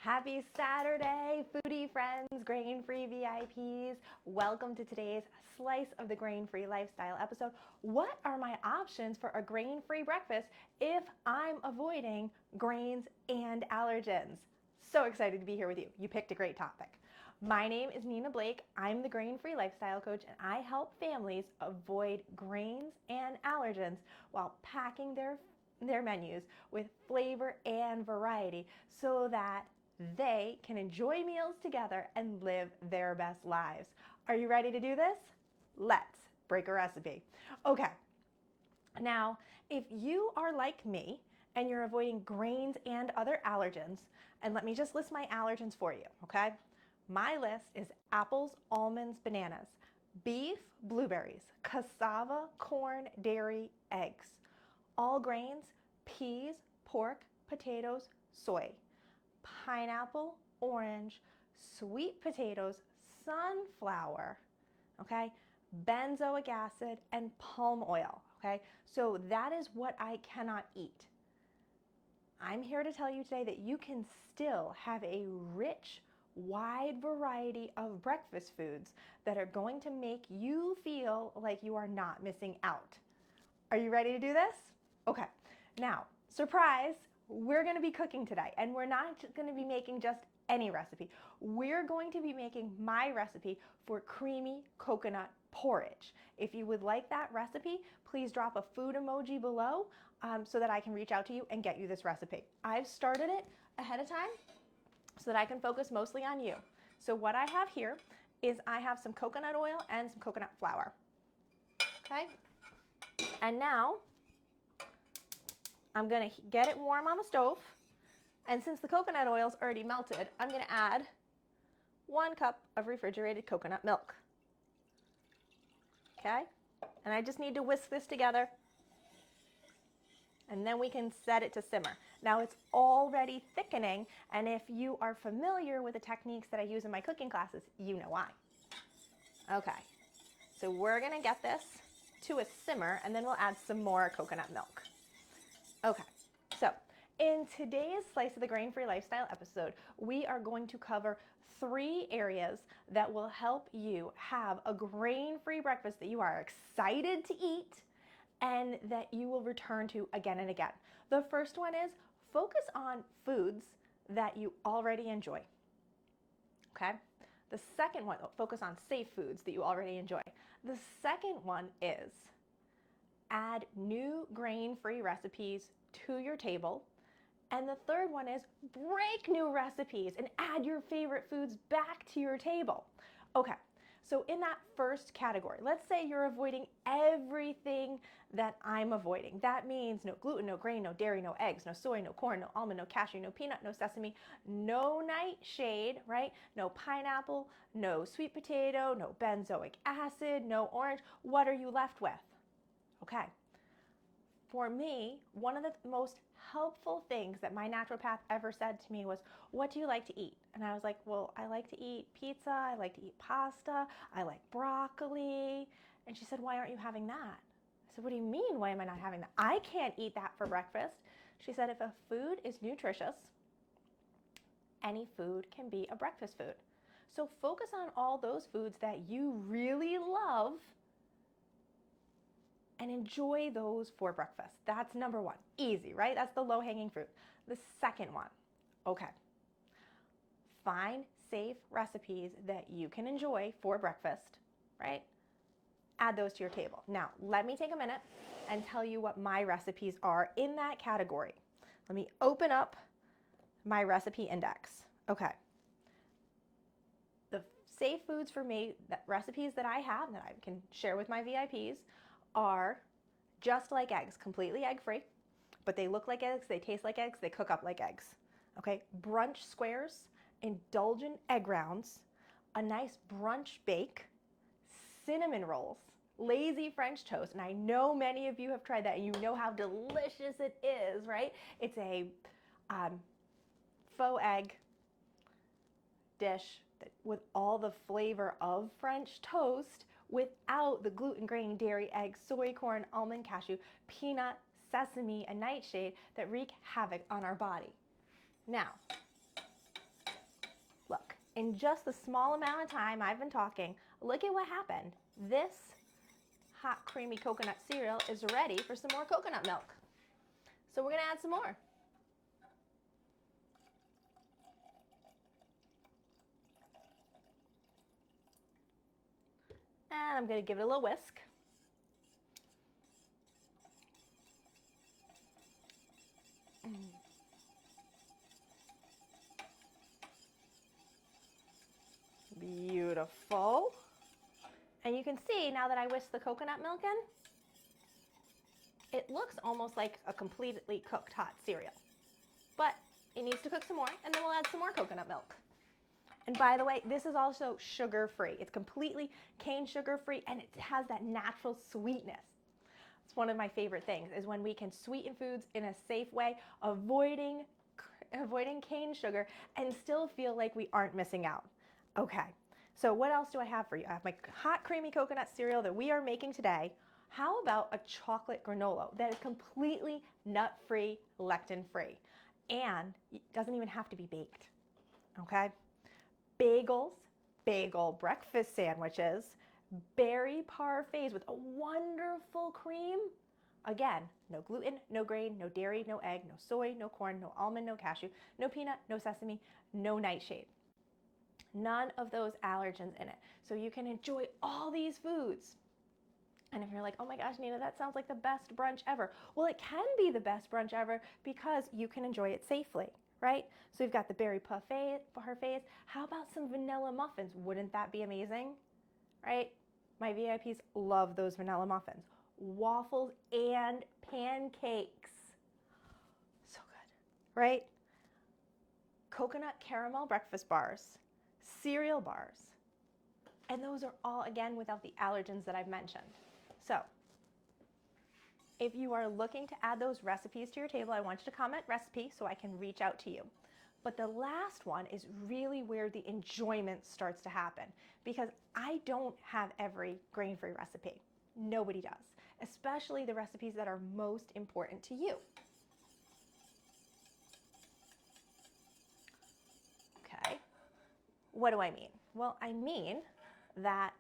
Happy Saturday, foodie friends, grain-free VIPs. Welcome to today's Slice of the Grain-Free Lifestyle episode. What are my options for a grain-free breakfast if I'm avoiding grains and allergens? So excited to be here with you. You picked a great topic. My name is Nina Blake. I'm the Grain-Free Lifestyle Coach, and I help families avoid grains and allergens while packing their menus with flavor and variety so that they can enjoy meals together and live their best lives. Are you ready to do this? Let's break a recipe. Okay, now if you are like me and you're avoiding grains and other allergens, and let me just list my allergens for you, okay? My list is apples, almonds, bananas, beef, blueberries, cassava, corn, dairy, eggs, all grains, peas, pork, potatoes, soy, pineapple, orange, sweet potatoes, sunflower, okay, benzoic acid, and palm oil, okay? So that is what I cannot eat. I'm here to tell you today that you can still have a rich, wide variety of breakfast foods that are going to make you feel like you are not missing out. Are you ready to do this? Okay, now, surprise, we're gonna be cooking today, and we're not gonna be making just any recipe. We're going to be making my recipe for creamy coconut porridge. If you would like that recipe, please drop a food emoji below so that I can reach out to you and get you this recipe. I've started it ahead of time so that I can focus mostly on you. So what I have here is I have some coconut oil and some coconut flour, okay? And now, I'm gonna get it warm on the stove. And since the coconut oil's already melted, I'm gonna add 1 cup of refrigerated coconut milk. Okay? And I just need to whisk this together. And then we can set it to simmer. Now it's already thickening, and if you are familiar with the techniques that I use in my cooking classes, you know why. Okay, so we're gonna get this to a simmer, and then we'll add some more coconut milk. Okay, so in today's Slice of the Grain-Free Lifestyle episode, we are going to cover 3 areas that will help you have a grain-free breakfast that you are excited to eat and that you will return to again and again. The first one is focus on foods that you already enjoy. Okay? The second one, focus on safe foods that you already enjoy. The second one is add new grain-free recipes to your table. And the third one is break new recipes and add your favorite foods back to your table. Okay, so in that first category, let's say you're avoiding everything that I'm avoiding. That means no gluten, no grain, no dairy, no eggs, no soy, no corn, no almond, no cashew, no peanut, no sesame, no nightshade, right? No pineapple, no sweet potato, no benzoic acid, no orange. What are you left with? Okay. For me, one of the most helpful things that my naturopath ever said to me was, what do you like to eat? And I was like, well, I like to eat pizza, I like to eat pasta, I like broccoli. And she said, why aren't you having that? I said, what do you mean, why am I not having that? I can't eat that for breakfast. She said, if a food is nutritious, any food can be a breakfast food. So focus on all those foods that you really love and enjoy those for breakfast. That's number 1. Easy, right? That's the low-hanging fruit. The second one, okay. Find safe recipes that you can enjoy for breakfast, right? Add those to your table. Now, let me take a minute and tell you what my recipes are in that category. Let me open up my recipe index. Okay. The safe foods for me, recipes that I have that I can share with my VIPs are just like eggs, completely egg-free, but they look like eggs, they taste like eggs, they cook up like eggs. Okay, brunch squares, indulgent egg rounds, a nice brunch bake, cinnamon rolls, lazy French toast, and I know many of you have tried that and you know how delicious it is, right? It's a faux egg dish with all the flavor of French toast without the gluten, grain, dairy, egg, soy, corn, almond, cashew, peanut, sesame, and nightshade that wreak havoc on our body. Now, in just the small amount of time I've been talking, look at what happened. This hot creamy coconut cereal is ready for some more coconut milk. So we're gonna add some more. And I'm gonna give it a little whisk. Beautiful. And you can see now that I whisked the coconut milk in, it looks almost like a completely cooked hot cereal. But it needs to cook some more, and then we'll add some more coconut milk. And by the way, this is also sugar-free. It's completely cane sugar-free, and it has that natural sweetness. It's one of my favorite things, is when we can sweeten foods in a safe way, avoiding cane sugar, and still feel like we aren't missing out. Okay, so what else do I have for you? I have my hot creamy coconut cereal that we are making today. How about a chocolate granola that is completely nut-free, lectin-free, and it doesn't even have to be baked, okay? Bagels, bagel breakfast sandwiches, berry parfaits with a wonderful cream. Again, no gluten, no grain, no dairy, no egg, no soy, no corn, no almond, no cashew, no peanut, no sesame, no nightshade. None of those allergens in it. So you can enjoy all these foods. And if you're like, oh my gosh, Nina, that sounds like the best brunch ever. Well, it can be the best brunch ever because you can enjoy it safely, right? So we've got the berry parfaits. How about some vanilla muffins? Wouldn't that be amazing, right? My VIPs love those vanilla muffins. Waffles and pancakes. So good, right? Coconut caramel breakfast bars, cereal bars. And those are all, again, without the allergens that I've mentioned. So if you are looking to add those recipes to your table, I want you to comment recipe so I can reach out to you. But the last one is really where the enjoyment starts to happen, because I don't have every grain-free recipe. Nobody does, especially the recipes that are most important to you. Okay, what do I mean? Well, I mean that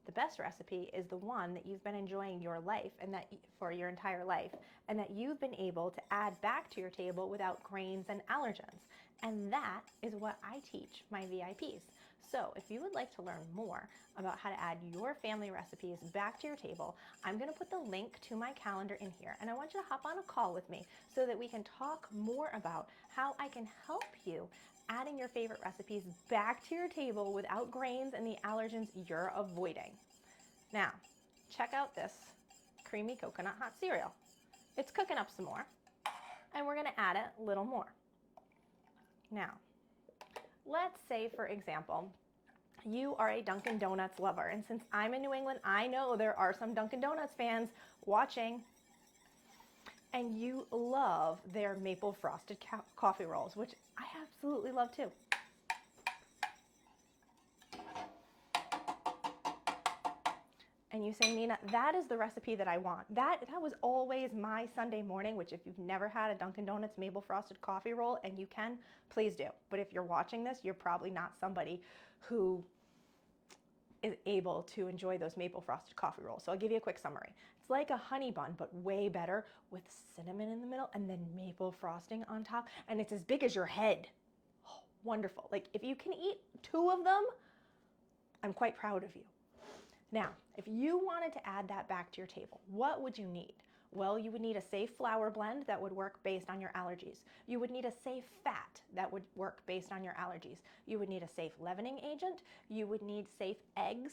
the best recipe is the one that you've been enjoying your life and that for your entire life, and that you've been able to add back to your table without grains and allergens. And that is what I teach my VIPs. So if you would like to learn more about how to add your family recipes back to your table, I'm going to put the link to my calendar in here, and I want you to hop on a call with me so that we can talk more about how I can help you adding your favorite recipes back to your table without grains and the allergens you're avoiding. Now, check out this creamy coconut hot cereal. It's cooking up some more, and we're gonna add it a little more. Now, let's say, for example, you are a Dunkin' Donuts lover, and since I'm in New England, I know there are some Dunkin' Donuts fans watching, and you love their maple frosted coffee rolls, which I absolutely love too. And you say, Nina, that is the recipe that I want. That was always my Sunday morning, which if you've never had a Dunkin' Donuts maple frosted coffee roll, and you can, please do. But if you're watching this, you're probably not somebody who is able to enjoy those maple frosted coffee rolls. So I'll give you a quick summary. It's like a honey bun, but way better, with cinnamon in the middle and then maple frosting on top. And it's as big as your head. Oh, wonderful. Like if you can eat 2 of them, I'm quite proud of you. Now, if you wanted to add that back to your table, what would you need? Well, you would need a safe flour blend that would work based on your allergies. You would need a safe fat that would work based on your allergies. You would need a safe leavening agent. You would need safe eggs.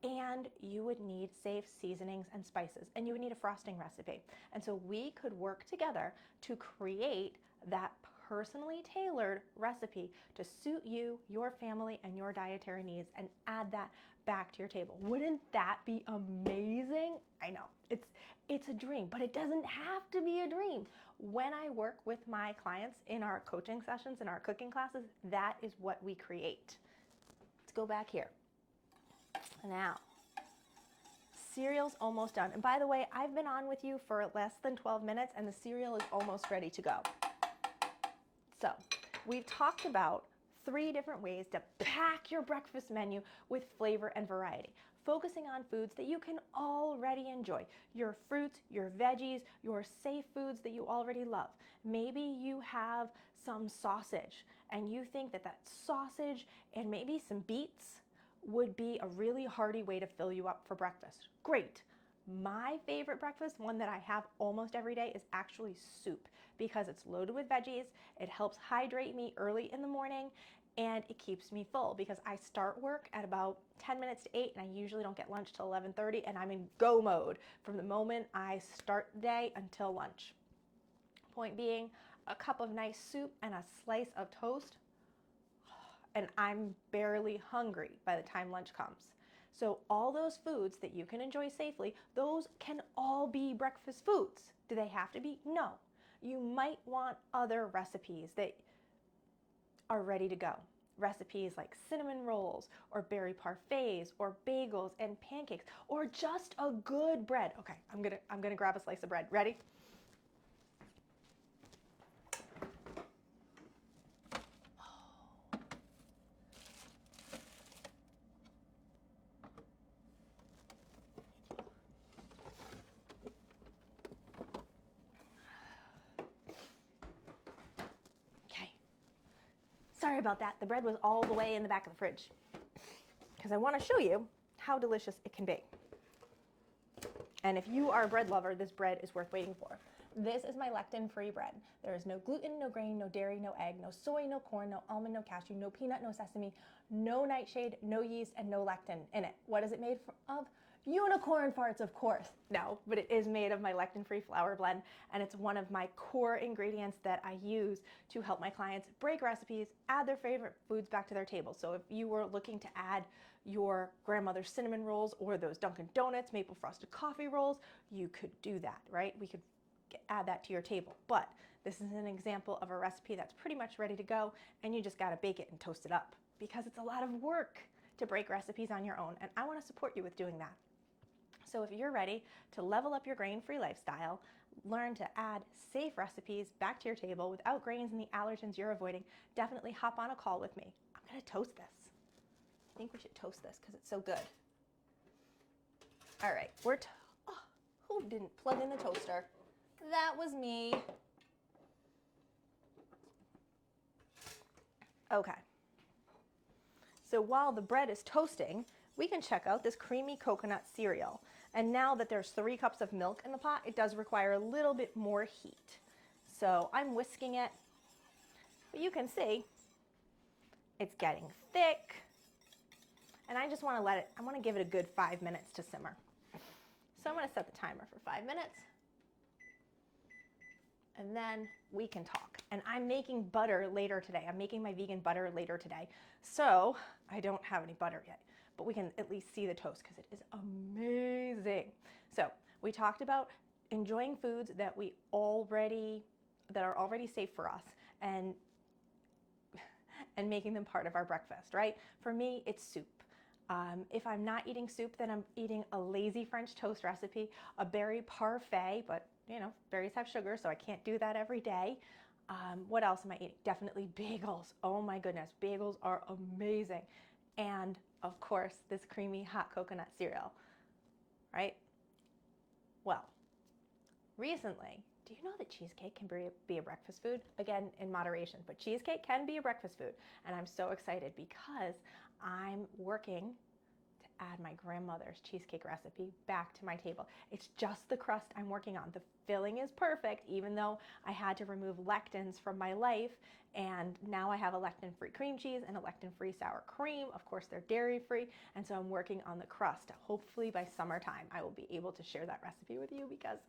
And you would need safe seasonings and spices. And you would need a frosting recipe. And so we could work together to create that personally tailored recipe to suit you, your family, and your dietary needs, and add that back to your table. Wouldn't that be amazing? I know, it's a dream, but it doesn't have to be a dream. When I work with my clients in our coaching sessions, in our cooking classes, that is what we create. Let's go back here. Now, cereal's almost done. And by the way, I've been on with you for less than 12 minutes, and the cereal is almost ready to go. So, we've talked about 3 different ways to pack your breakfast menu with flavor and variety, focusing on foods that you can already enjoy. Your fruits, your veggies, your safe foods that you already love. Maybe you have some sausage and you think that sausage and maybe some beets would be a really hearty way to fill you up for breakfast. Great. My favorite breakfast, one that I have almost every day, is actually soup because it's loaded with veggies, it helps hydrate me early in the morning, and it keeps me full because I start work at about 10 minutes to 8 and I usually don't get lunch till 11:30, and I'm in go mode from the moment I start the day until lunch. Point being, a cup of nice soup and a slice of toast, and I'm barely hungry by the time lunch comes. So all those foods that you can enjoy safely, those can all be breakfast foods. Do they have to be? No. You might want other recipes that are ready to go. Recipes like cinnamon rolls or berry parfaits or bagels and pancakes or just a good bread. Okay, I'm gonna grab a slice of bread. Ready? Sorry about that. The bread was all the way in the back of the fridge because I want to show you how delicious it can be. And if you are a bread lover, this bread is worth waiting for. This is my lectin-free bread. There is no gluten, no grain, no dairy, no egg, no soy, no corn, no almond, no cashew, no peanut, no sesame, no nightshade, no yeast, and no lectin in it. What is it made of? Unicorn farts, of course. No, but it is made of my lectin-free flour blend, and it's one of my core ingredients that I use to help my clients break recipes, add their favorite foods back to their table. So if you were looking to add your grandmother's cinnamon rolls or those Dunkin' Donuts maple frosted coffee rolls, you could do that, right? We could add that to your table. But this is an example of a recipe that's pretty much ready to go, and you just gotta bake it and toast it up because it's a lot of work to break recipes on your own, and I wanna support you with doing that. So if you're ready to level up your grain-free lifestyle, learn to add safe recipes back to your table without grains and the allergens you're avoiding, definitely hop on a call with me. I'm gonna toast this. I think we should toast this because it's so good. All right, who didn't plug in the toaster? That was me. Okay. So while the bread is toasting, we can check out this creamy coconut cereal. And now that there's 3 cups of milk in the pot, it does require a little bit more heat. So I'm whisking it, but you can see it's getting thick. And I just want to give it a good 5 minutes to simmer. So I'm going to set the timer for 5 minutes. And then we can talk. And I'm making butter later today. I'm making my vegan butter later today. So I don't have any butter yet, but we can at least see the toast because it is amazing. So we talked about enjoying foods that are already safe for us and making them part of our breakfast, right? For me, it's soup. If I'm not eating soup, then I'm eating a lazy French toast recipe, a berry parfait, but berries have sugar, so I can't do that every day. What else am I eating? Definitely bagels. Oh my goodness, bagels are amazing. And of course, this creamy hot coconut cereal, right? Well, recently, do you know that cheesecake can be a breakfast food? Again, in moderation, but cheesecake can be a breakfast food. And I'm so excited because I'm working to add my grandmother's cheesecake recipe back to my table. It's just the crust I'm working on. The filling is perfect, even though I had to remove lectins from my life, and now I have a lectin-free cream cheese and a lectin-free sour cream. Of course, they're dairy-free, and so I'm working on the crust. Hopefully by summertime, I will be able to share that recipe with you because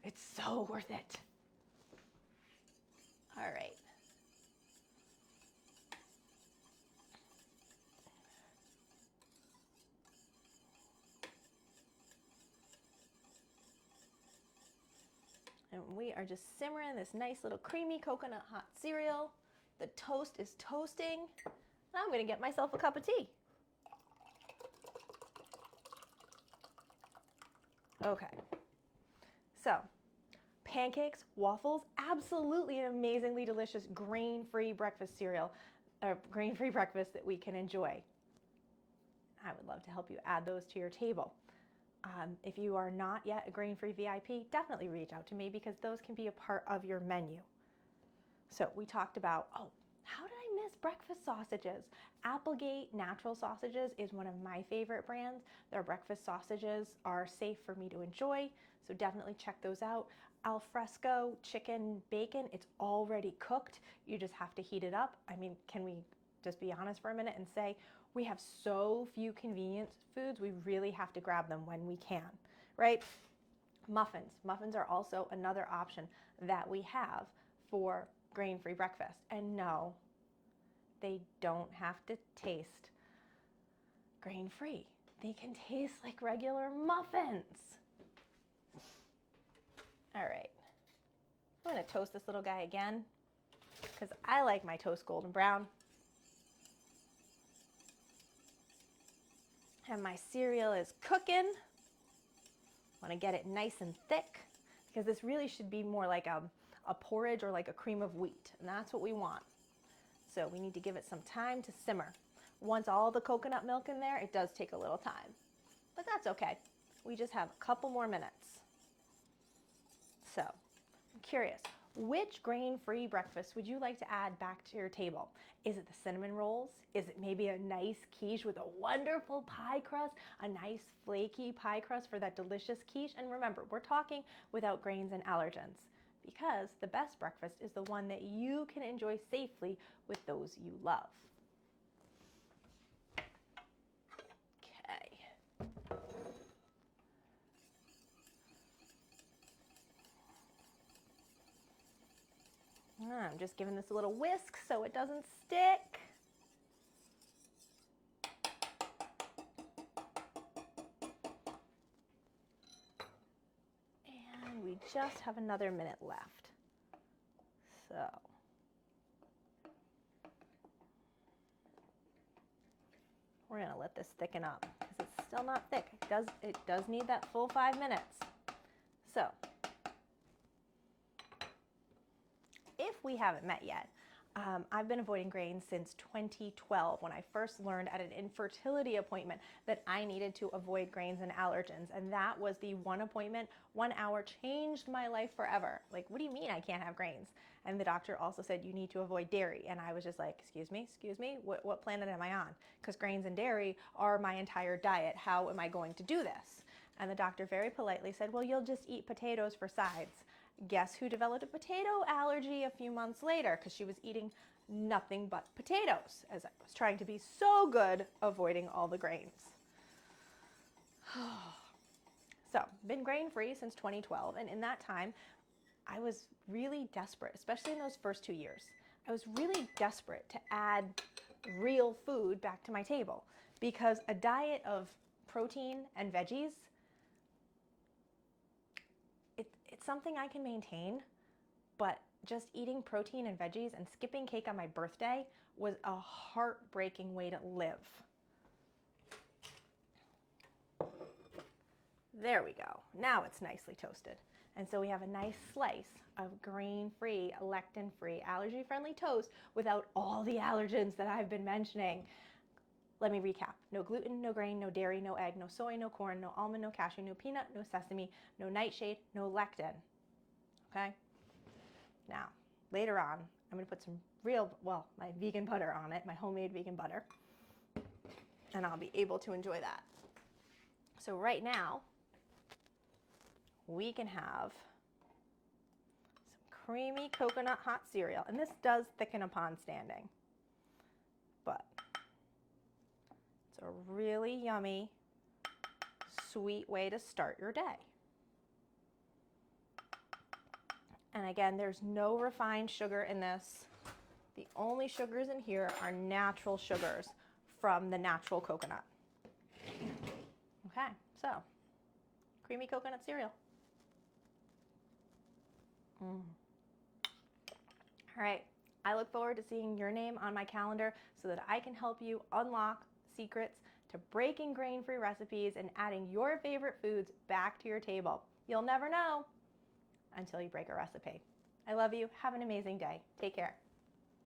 it's so worth it. All right. And we are just simmering this nice little creamy coconut hot cereal. The toast is toasting. And I'm going to get myself a cup of tea. Okay. So, pancakes, waffles, absolutely an amazingly delicious grain-free breakfast cereal. a grain-free breakfast that we can enjoy. I would love to help you add those to your table. If you are not yet a grain-free VIP, definitely reach out to me because those can be a part of your menu. So we talked about, oh, how did I miss breakfast sausages? Applegate Natural Sausages is one of my favorite brands. Their breakfast sausages are safe for me to enjoy, so definitely check those out. Alfresco chicken bacon, it's already cooked. You just have to heat it up. I mean, can we just be honest for a minute and say, we have so few convenience foods, we really have to grab them when we can, right? Muffins. Muffins are also another option that we have for grain-free breakfast. And no, they don't have to taste grain-free. They can taste like regular muffins. All right, I'm gonna toast this little guy again because I like my toast golden brown. And my cereal is cooking. Want to get it nice and thick because this really should be more like a porridge or like a cream of wheat, and that's what we want. So we need to give it some time to simmer. Once all the coconut milk in there, it does take a little time, but that's okay. We just have a couple more minutes. So I'm curious, which grain-free breakfast would you like to add back to your table? Is it the cinnamon rolls? Is it maybe a nice quiche with a wonderful pie crust, a nice flaky pie crust for that delicious quiche? And remember, we're talking without grains and allergens because the best breakfast is the one that you can enjoy safely with those you love. Okay. I'm just giving this a little whisk so it doesn't stick. And we just have another minute left. So we're gonna let this thicken up because it's still not thick. It does need that full 5 minutes. So if we haven't met yet, I've been avoiding grains since 2012 when I first learned at an infertility appointment that I needed to avoid grains and allergens. And that was the one appointment, 1 hour, changed my life forever. Like, what do you mean I can't have grains? And the doctor also said you need to avoid dairy. And I was just like, excuse me, what planet am I on? Because grains and dairy are my entire diet. How am I going to do this? And the doctor very politely said, well, you'll just eat potatoes for sides. Guess who developed a potato allergy a few months later because she was eating nothing but potatoes as I was trying to be so good avoiding all the grains. So, been grain-free since 2012, and in that time, I was really desperate, especially in those first 2 years. I was really desperate to add real food back to my table because a diet of protein and veggies, it's something I can maintain, but just eating protein and veggies and skipping cake on my birthday was a heartbreaking way to live. There we go. Now it's nicely toasted. And so we have a nice slice of grain-free, lectin-free, allergy-friendly toast without all the allergens that I've been mentioning. Let me recap. No gluten, no grain, no dairy, no egg, no soy, no corn, no almond, no cashew, no peanut, no sesame, no nightshade, no lectin. Okay? Now, later on, I'm going to put some my vegan butter on it, my homemade vegan butter, and I'll be able to enjoy that. So right now, we can have some creamy coconut hot cereal, and this does thicken upon standing, but it's a really yummy, sweet way to start your day. And again, there's no refined sugar in this. The only sugars in here are natural sugars from the natural coconut. Okay, so creamy coconut cereal. All right, I look forward to seeing your name on my calendar so that I can help you unlock secrets to breaking grain-free recipes and adding your favorite foods back to your table. You'll never know until you break a recipe. I love you. Have an amazing day. Take care.